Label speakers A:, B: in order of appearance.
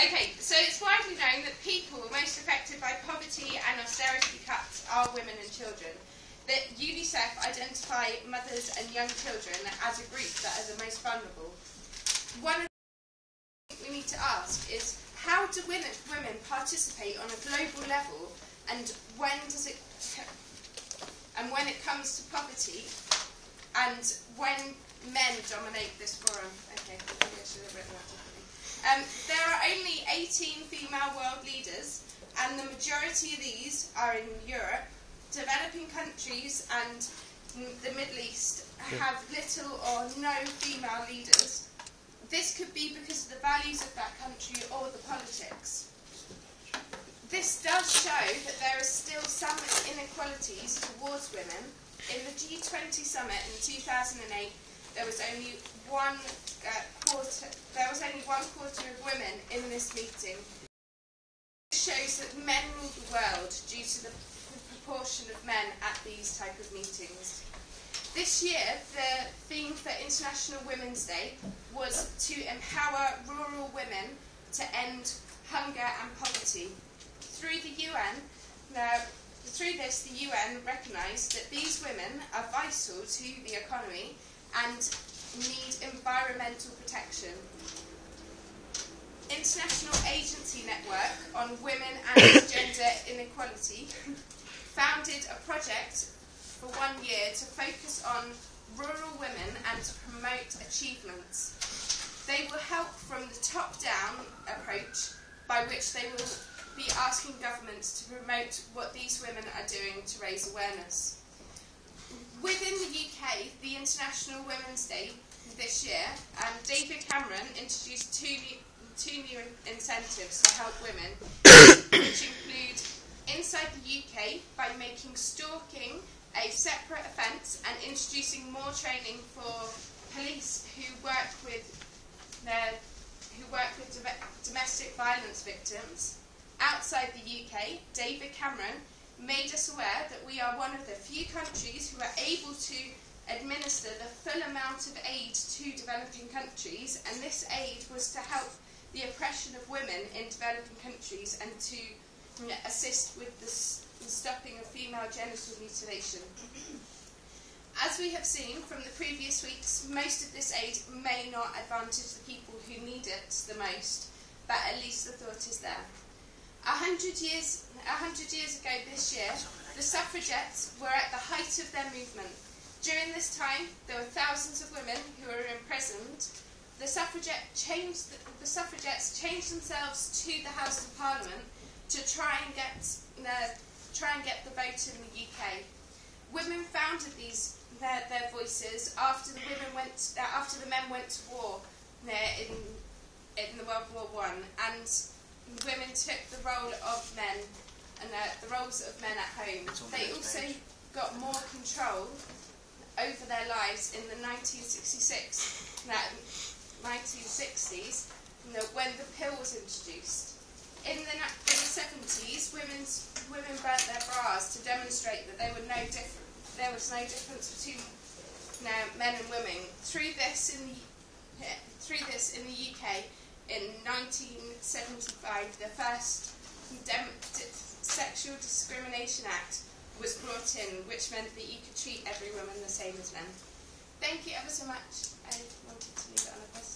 A: Okay, so it's widely known that people most affected by poverty and austerity cuts are women and children. That UNICEF identify mothers and young children as a group that are the most vulnerable. One of the things we need to ask is, how do women participate on a global level, and when it comes to poverty, and when men dominate this forum? Okay, maybe I should have written that differently. There are only 18 female world leaders, and the majority of these are in Europe. Developing countries and the Middle East have little or no female leaders. This could be because of the values of that country or the politics. This does show that there are still some inequalities towards women. In the G20 summit in 2008, there was only one quarter of women in this meeting. This shows that men rule the world due to the proportion of men at these type of meetings. This year, the theme for International Women's Day was to empower rural women to end hunger and poverty. Through the UN, the UN recognised that these women are vital to the economy and need environmental protection. International Agency Network on Women and Gender Inequality founded a project for 1 year to focus on rural women and to promote achievements. They will help from the top-down approach, by which they will be asking governments to promote what these women are doing to raise awareness. Within the UK, the International Women's Day this year, David Cameron introduced two new incentives to help women, which include inside the UK by making stalking a separate offence and introducing more training for police who work with domestic violence victims. Outside the UK, David Cameron made us aware that we are one of the few countries who are able to administer the full amount of aid to developing countries, and this aid was to help the oppression of women in developing countries and to assist with the stopping of female genital mutilation. As we have seen from the previous weeks, most of this aid may not advantage the people who need it the most, but at least the thought is there. 100 years ago this year, the suffragettes were at the height of their movement. During this time, there were thousands of women who were imprisoned. The suffragettes changed themselves to the House of Parliament to try and get the vote in the UK. Women founded their voices after the men went to war in the World War I, and women took the role of men and the roles of men at home. They also got more control over their lives in the 1960s, when the pill was introduced. In the 70s, women burnt their bras to demonstrate that there was no difference between men and women. Through this in the UK, in 1975, the first Sexual Discrimination Act was brought in, which meant that you could treat every woman the same as men. Thank you ever so much. I wanted to leave it on a question.